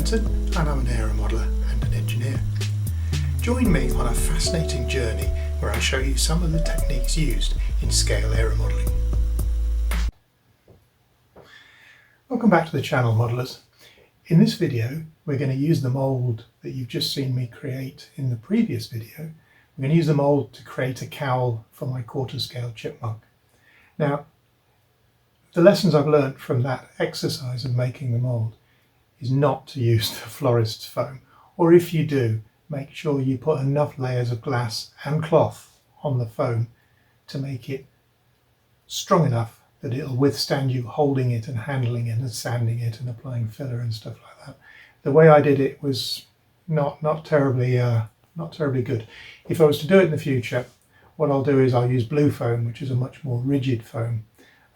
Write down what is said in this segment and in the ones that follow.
Quentin and I'm an aeromodeller and an engineer. Join me on a fascinating journey where I show you some of the techniques used in scale aeromodelling. Welcome back to the channel, modelers. In this video we're going to use the mould that you've just seen me create in the previous video. We're going to use the mould to create a cowl for my quarter scale chipmunk. Now, the lessons I've learned from that exercise of making the mould is not to use the florist's foam, or if you do, make sure you put enough layers of glass and cloth on the foam to make it strong enough that it'll withstand you holding it and handling it and sanding it and applying filler and stuff like that. The way I did it was not terribly good. If I was to do it in the future, what I'll do is I'll use blue foam, which is a much more rigid foam.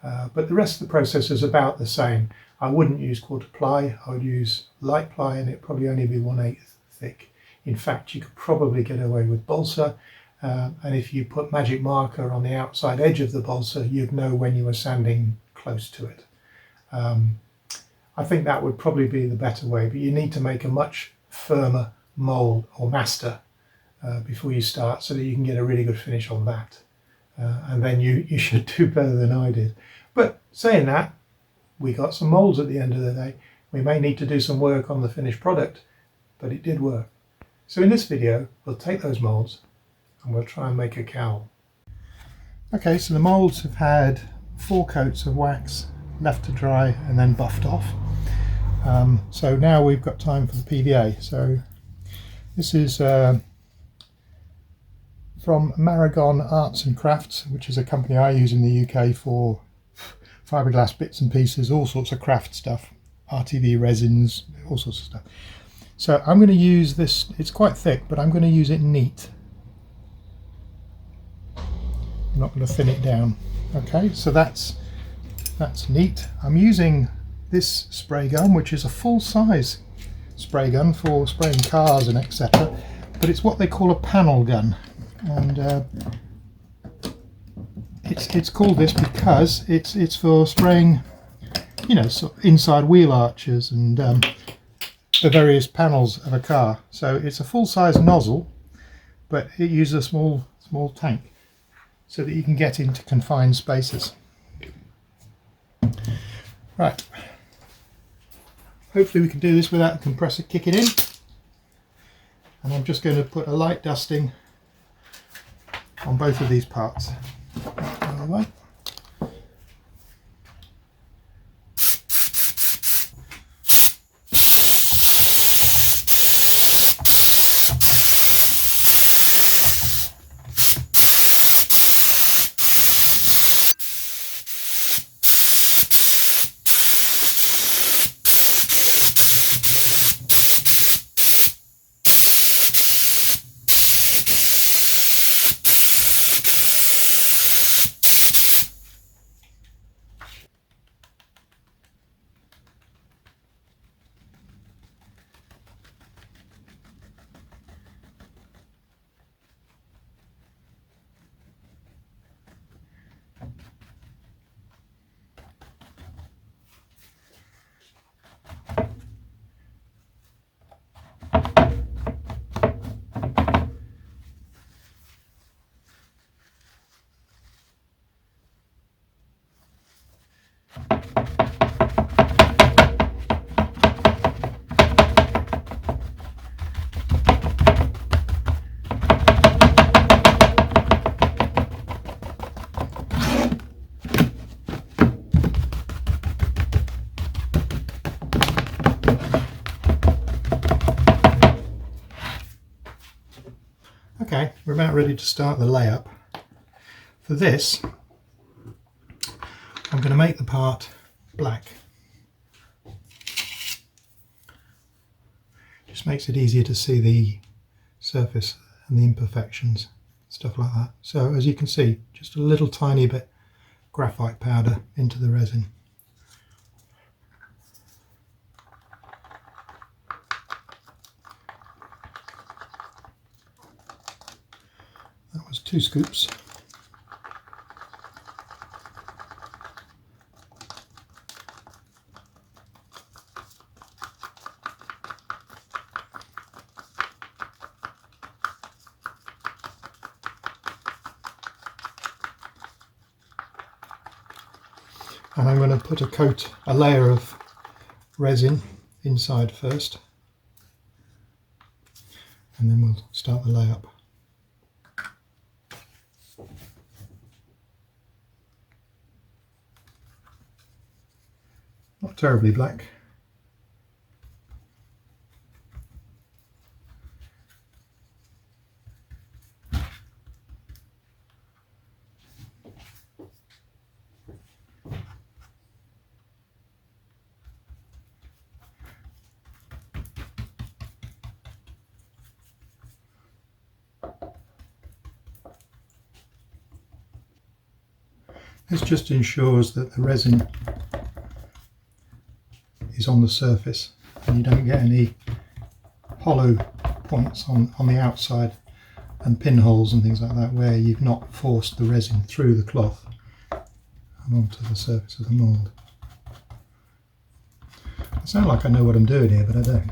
But the rest of the process is about the same. I wouldn't use quarter ply, I would use light ply, and it'd probably only be 1/8 thick. In fact, you could probably get away with balsa, and if you put magic marker on the outside edge of the balsa, you'd know when you were sanding close to it. I think that would probably be the better way, but you need to make a much firmer mould or master before you start so that you can get a really good finish on that. And then you should do better than I did. But saying that, we got some moulds at the end of the day. We may need to do some work on the finished product, but it did work. So in this video, we'll take those moulds and we'll try and make a cowl. Okay, so the moulds have had 4 coats of wax left to dry and then buffed off. So now we've got time for the PVA. So this is from Maragon Arts and Crafts, which is a company I use in the UK for fiberglass bits and pieces, all sorts of craft stuff, RTV resins, all sorts of stuff. So I'm going to use this, it's quite thick, but I'm going to use it neat. I'm not going to thin it down. Okay, so that's neat. I'm using this spray gun, which is a full-size spray gun for spraying cars and etc., but it's what they call a panel gun. And it's called this because it's for spraying, you know, sort of inside wheel arches and the various panels of a car. So it's a full-size nozzle, but it uses a small tank so that you can get into confined spaces. Right. Hopefully we can do this without the compressor kicking in. And I'm just going to put a light dusting on both of these parts. Anyway. Okay, we're about ready to start the layup. For this, I'm going to make the part black. Just makes it easier to see the surface and the imperfections, stuff like that. So as you can see, just a little tiny bit graphite powder into the resin. That was 2 scoops. And I'm going to put a layer of resin inside first, and then we'll start the layup. Not terribly black. This just ensures that the resin is on the surface and you don't get any hollow points on the outside and pinholes and things like that where you've not forced the resin through the cloth and onto the surface of the mould. I sound like I know what I'm doing here, but I don't.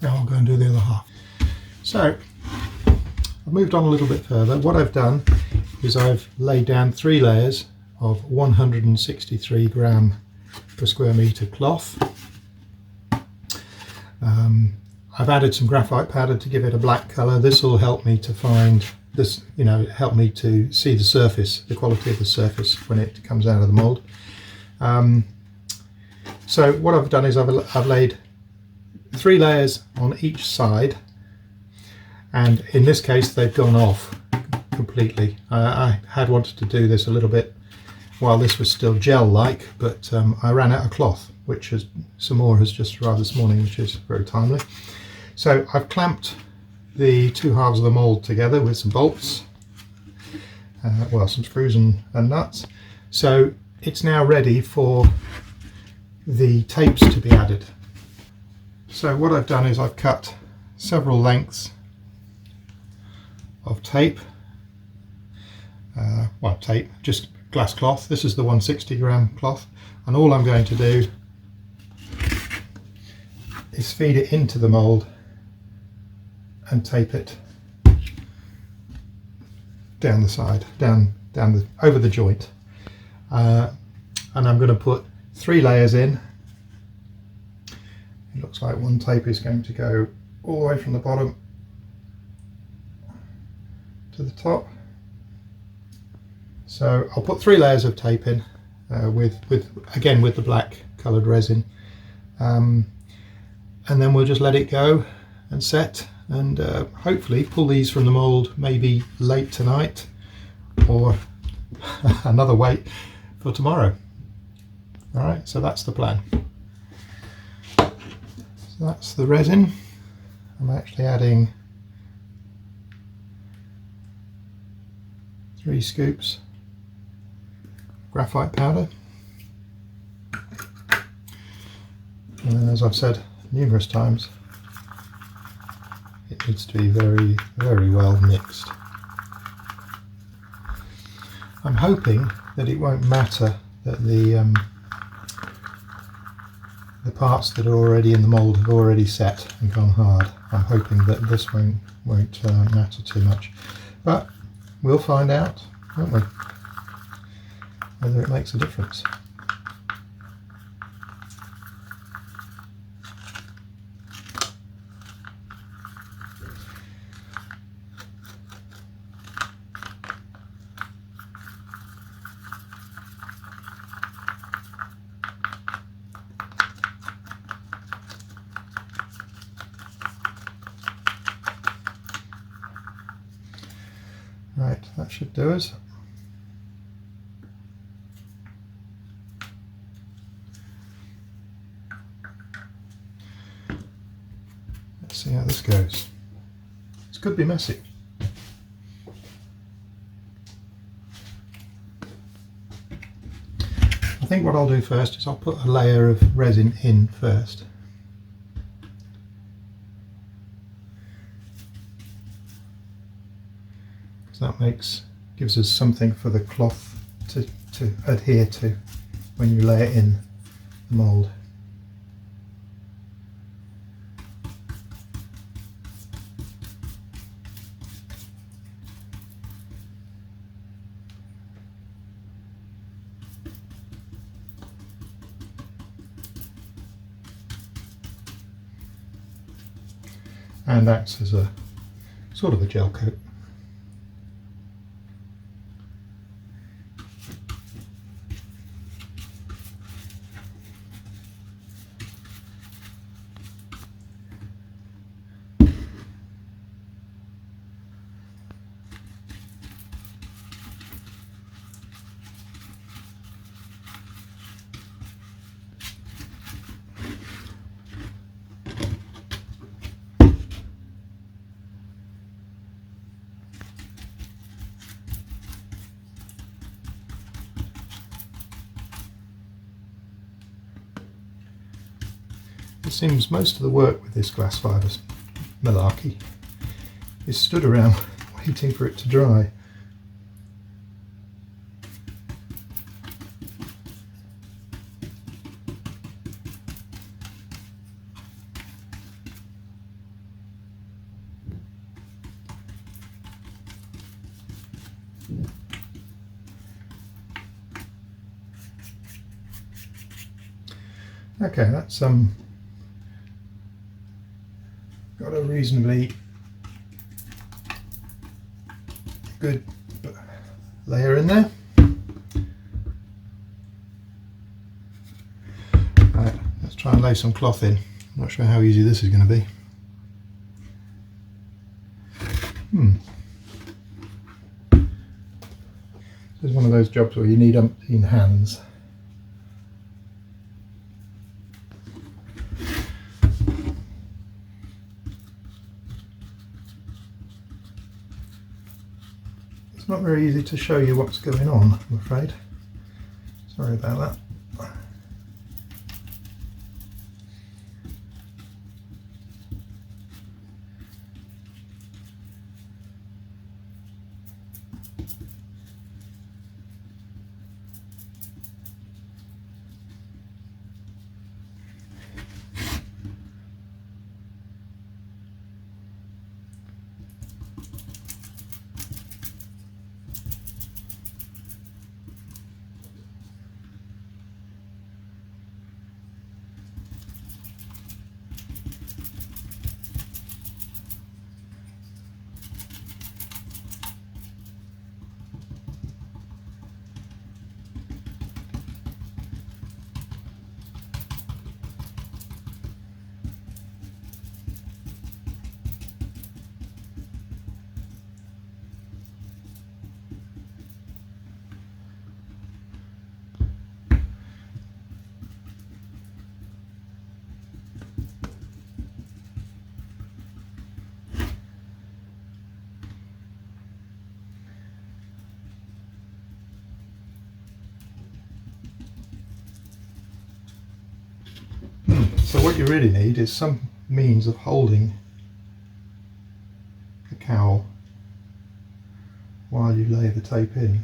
Now I'll go and do the other half. So I've moved on a little bit further. What I've done is I've laid down 3 layers of 163 gram per square metre cloth. I've added some graphite powder to give it a black colour. This will help me to find this, help me to see the surface, the quality of the surface when it comes out of the mould. So what I've done is I've laid 3 layers on each side, and in this case they've gone off completely. I had wanted to do this a little bit while this was still gel-like, but I ran out of cloth, which some more has just arrived this morning, which is very timely. So I've clamped the 2 halves of the mould together with some bolts, well, some screws and nuts. So it's now ready for the tapes to be added. So what I've done is I've cut several lengths of tape, just glass cloth. This is the 160 gram cloth, and all I'm going to do is feed it into the mould and tape it down the side, over the joint, and I'm going to put 3 layers in. It looks like one tape is going to go all the way from the bottom to the top. So I'll put 3 layers of tape in with the black coloured resin, and then we'll just let it go and set, and hopefully pull these from the mould maybe late tonight, or another wait for tomorrow. Alright, so that's the plan. So that's the resin. I'm actually adding 3 scoops graphite powder, and then, as I've said numerous times, it needs to be very, very well mixed. I'm hoping that it won't matter that the parts that are already in the mould have already set and gone hard. I'm hoping that this won't matter too much, but we'll find out, won't we, whether it makes a difference. Right, that should do us. Let's see how this goes. This could be messy. I think what I'll do first is I'll put a layer of resin in first. That gives us something for the cloth to adhere to when you lay it in the mould. And acts as a sort of a gel coat. It seems most of the work with this glass fibre malarkey is stood around waiting for it to dry. Okay, that's got a reasonably good layer in there. Right, let's try and lay some cloth in. I'm not sure how easy this is going to be. This is one of those jobs where you need umpteen hands. It's not very easy to show you what's going on, I'm afraid. Sorry about that. So what you really need is some means of holding the cowl while you lay the tape in.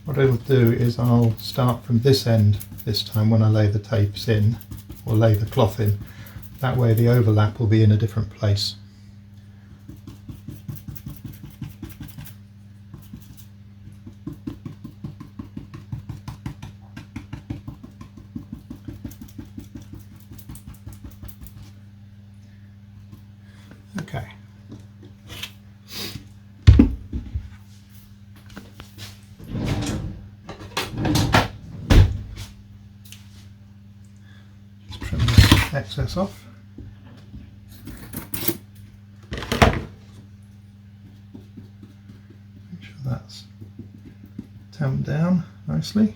What I'll do is I'll start from this end this time when I lay the tapes in, or lay the cloth in. That way the overlap will be in a different place. Okay. Excess off. Make sure that's tamped down nicely,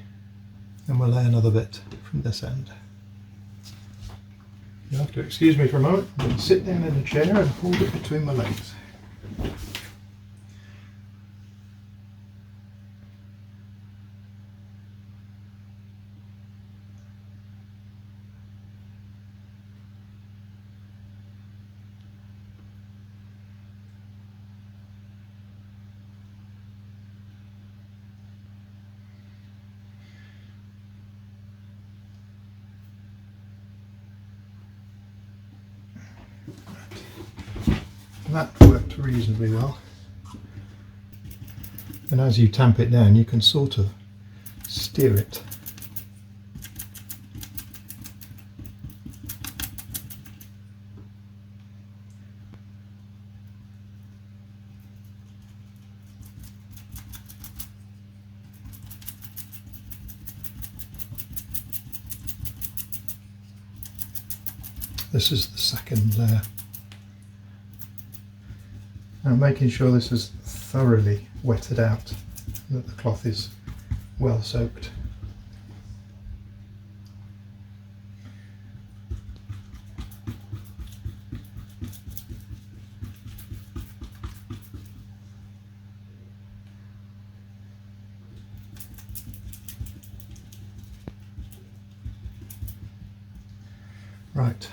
and we'll lay another bit from this end. You'll have to excuse me for a moment. I'm going to sit down in a chair and hold it between my legs. That worked reasonably well, and as you tamp it down you can sort of steer it. This is the second layer. Now making sure this is thoroughly wetted out, that the cloth is well soaked. Right.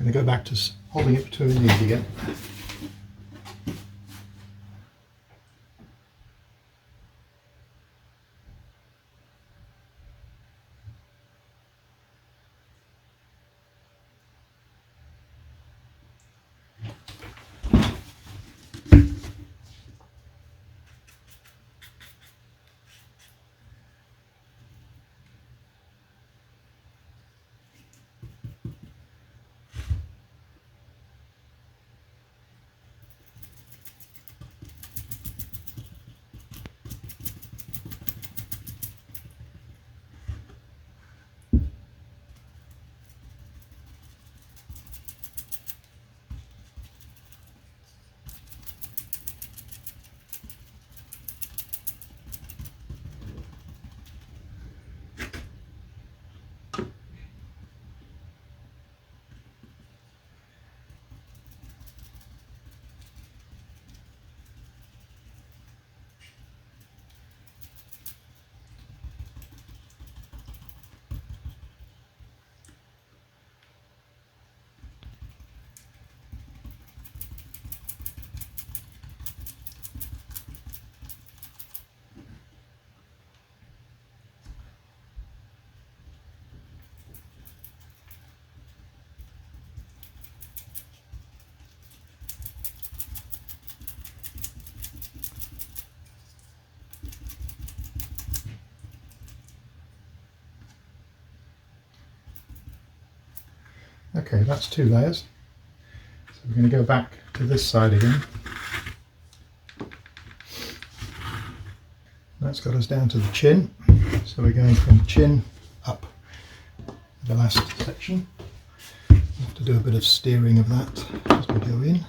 going to go back to holding it between the knees again. Okay, that's 2 layers. So we're going to go back to this side again. That's got us down to the chin. So we're going from the chin up, the last section. We'll have to do a bit of steering of that as we go in.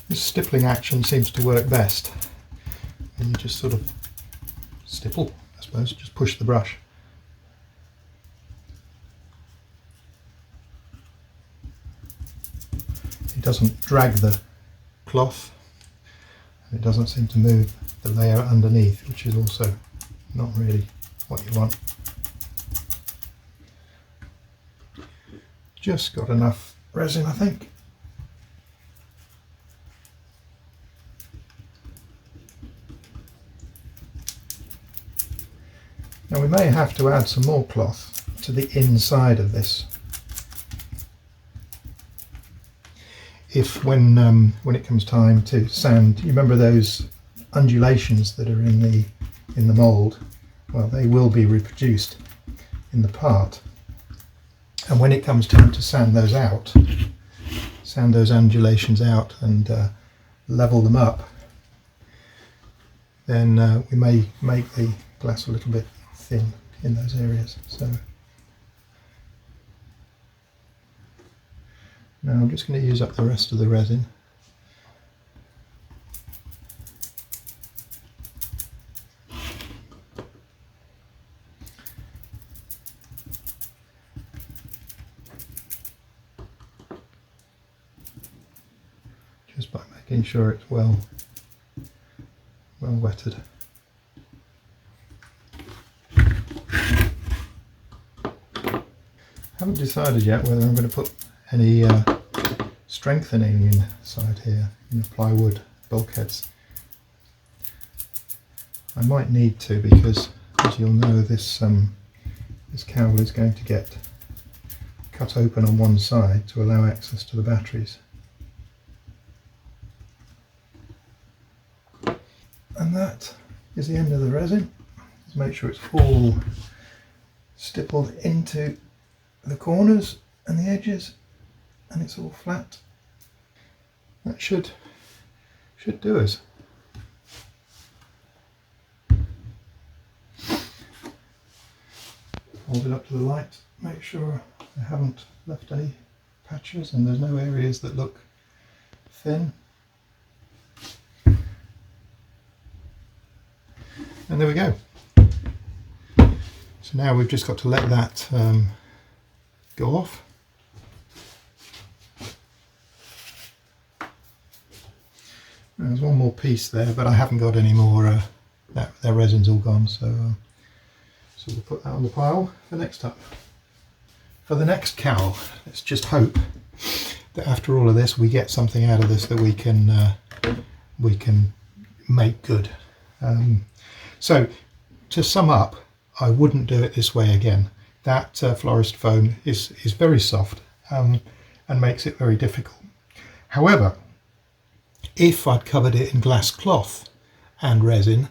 This stippling action seems to work best. And you just sort of stipple, I suppose, just push the brush. It doesn't drag the cloth, and it doesn't seem to move the layer underneath, which is also not really what you want. Just got enough resin, I think. Now we may have to add some more cloth to the inside of this. If when it comes time to sand, you remember those undulations that are in the mould? Well, they will be reproduced in the part. And when it comes time to sand those out, sand those undulations out and level them up, then we may make the glass a little bit thin in those areas. So now I'm just going to use up the rest of the resin. Just by making sure it's well wetted. Haven't decided yet whether I'm going to put any strengthening inside here, in the plywood bulkheads. I might need to, because as you'll know, this cowl is going to get cut open on one side to allow access to the batteries. And that is the end of the resin. Just make sure it's all stippled into the corners and the edges, and it's all flat. That should do us. Hold it up to the light, make sure I haven't left any patches and there's no areas that look thin. And there we go. So now we've just got to let that go off. There's one more piece there, but I haven't got any more. That resin's all gone, so we'll put that on the pile for next time. For the next cowl, let's just hope that after all of this, we get something out of this that we can make good. So to sum up, I wouldn't do it this way again. That florist foam is very soft and makes it very difficult. However, if I'd covered it in glass cloth and resin,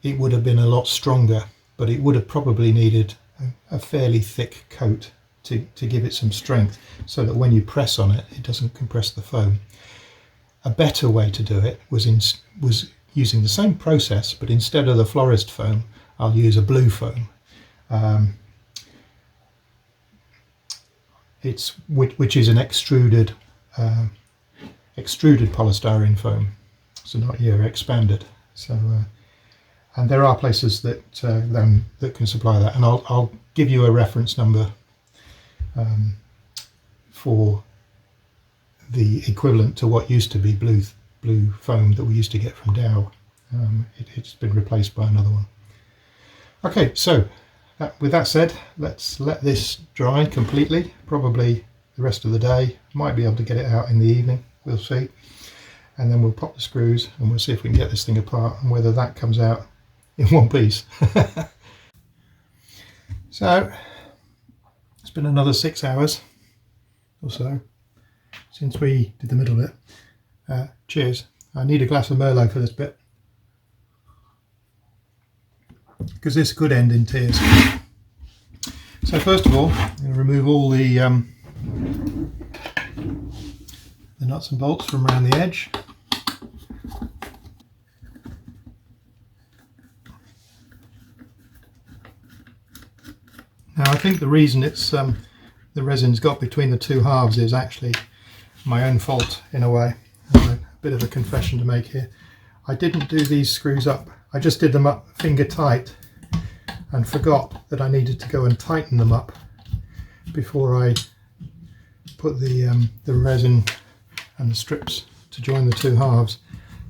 it would have been a lot stronger, but it would have probably needed a fairly thick coat to give it some strength, so that when you press on it, it doesn't compress the foam. A better way to do it was using the same process, but instead of the florist foam, I'll use a blue foam. Which is an extruded polystyrene foam, so not your expanded. So and there are places that can supply that, and I'll give you a reference number for the equivalent to what used to be blue foam that we used to get from Dow. It's been replaced by another one. Okay, so with that said, let's let this dry completely, probably the rest of the day. Might be able to get it out in the evening, we'll see. And then we'll pop the screws and we'll see if we can get this thing apart and whether that comes out in one piece. So it's been another 6 hours or so since we did the middle bit. Cheers. I need a glass of Merlot for this bit, because this could end in tears. So first of all, I'm going to remove all the nuts and bolts from around the edge. Now I think the reason it's the resin's got between the two halves is actually my own fault in a way. A bit of a confession to make here. I didn't do these screws up. I just did them up finger tight and forgot that I needed to go and tighten them up before I put the resin and the strips to join the two halves.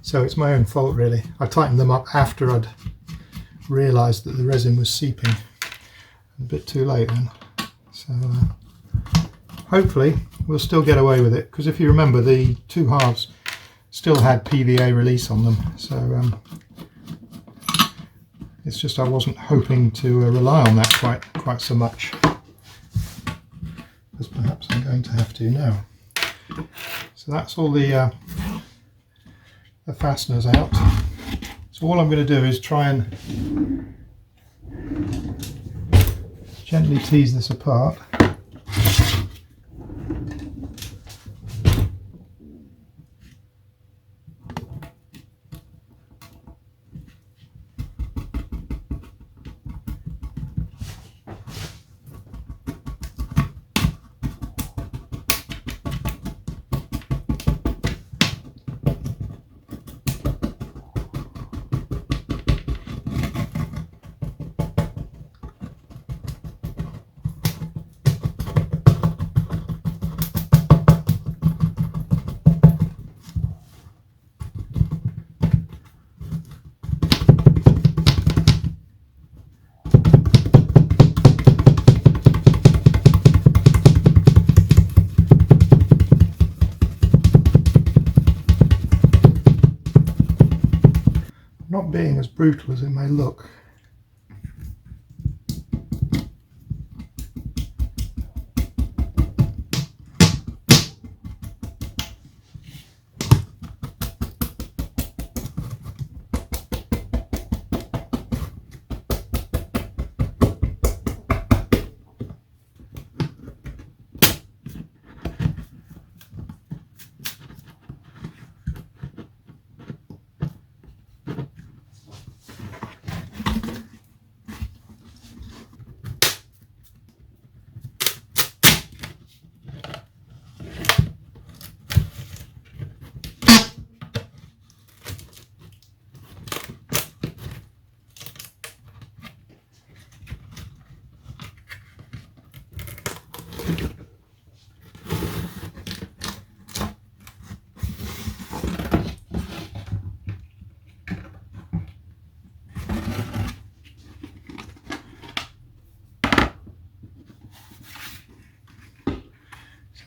So it's my own fault really. I tightened them up after I'd realised that the resin was seeping. A bit too late then. So hopefully we'll still get away with it, because if you remember, the two halves still had PVA release on them. So it's just I wasn't hoping to rely on that quite so much, as perhaps I'm going to have to now. So that's all the fasteners out. So all I'm going to do is try and gently tease this apart. Not being as brutal as it may look.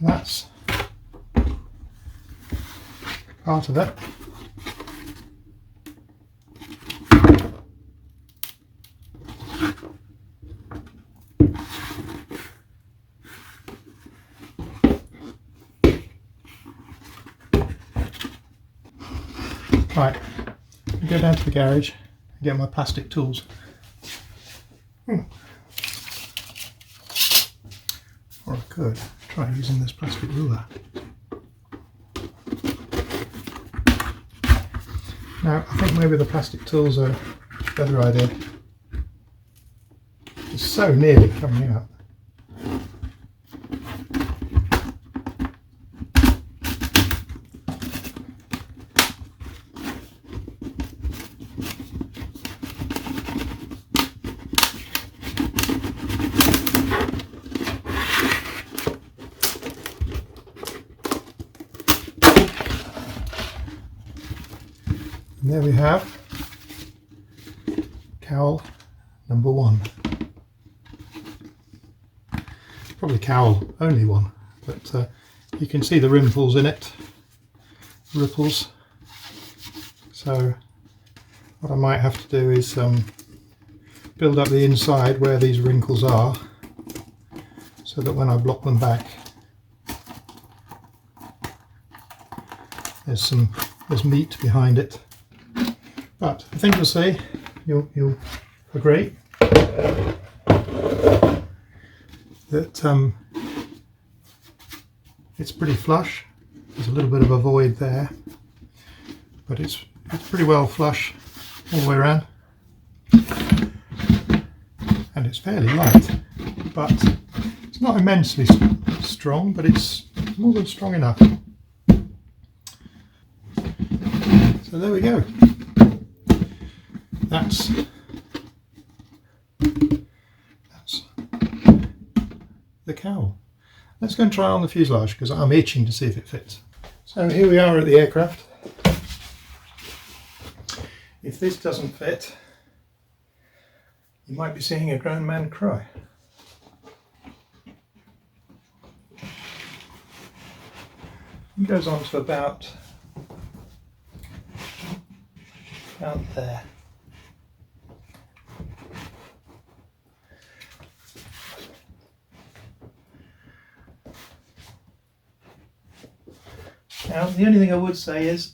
That's part of it. Right, I'll go down to the garage and get my plastic tools. Or I could try using this plastic ruler. Now, I think maybe the plastic tools are a better idea. It's so nearly coming out. And there we have cowl number 1. Probably cowl only 1, but you can see the ripples in it, ripples. So what I might have to do is build up the inside where these wrinkles are, so that when I block them back, there's meat behind it. But I think you'll agree that it's pretty flush. There's a little bit of a void there, but it's pretty well flush all the way around, and it's fairly light, but it's not immensely strong, but it's more than strong enough. So there we go. That's the cowl. Let's go and try on the fuselage, because I'm itching to see if it fits. So here we are at the aircraft. If this doesn't fit, you might be seeing a grown man cry. It goes on to about there. Now, the only thing I would say is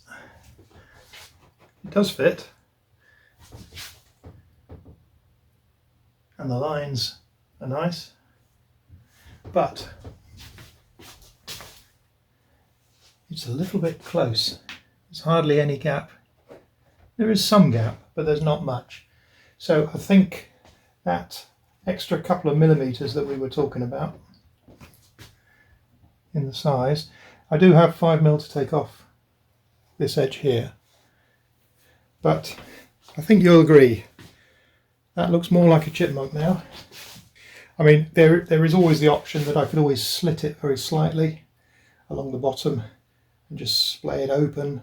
it does fit, and the lines are nice, but it's a little bit close. There's hardly any gap. There is some gap, but there's not much. So I think that extra couple of millimeters that we were talking about in the size, I do have 5mm to take off this edge here, but I think you'll agree that looks more like a chipmunk now. I mean, there is always the option that I could always slit it very slightly along the bottom and just splay it open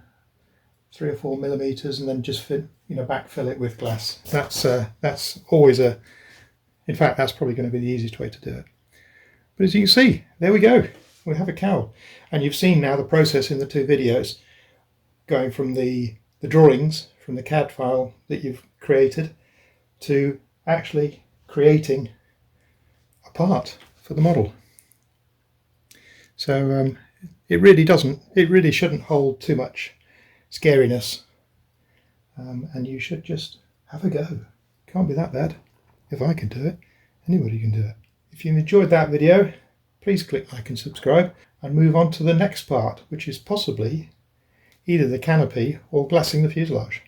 3 or 4 millimeters and then just backfill it with glass. That's always in fact, that's probably going to be the easiest way to do it. But as you can see, there we go. We have a cowl, and you've seen now the process in the 2 videos, going from the drawings from the CAD file that you've created to actually creating a part for the model. So it really shouldn't hold too much scariness, and you should just have a go. Can't be that bad. If I can do it, anybody can do it. If you've enjoyed that video, please click like and subscribe, and move on to the next part, which is possibly either the canopy or glassing the fuselage.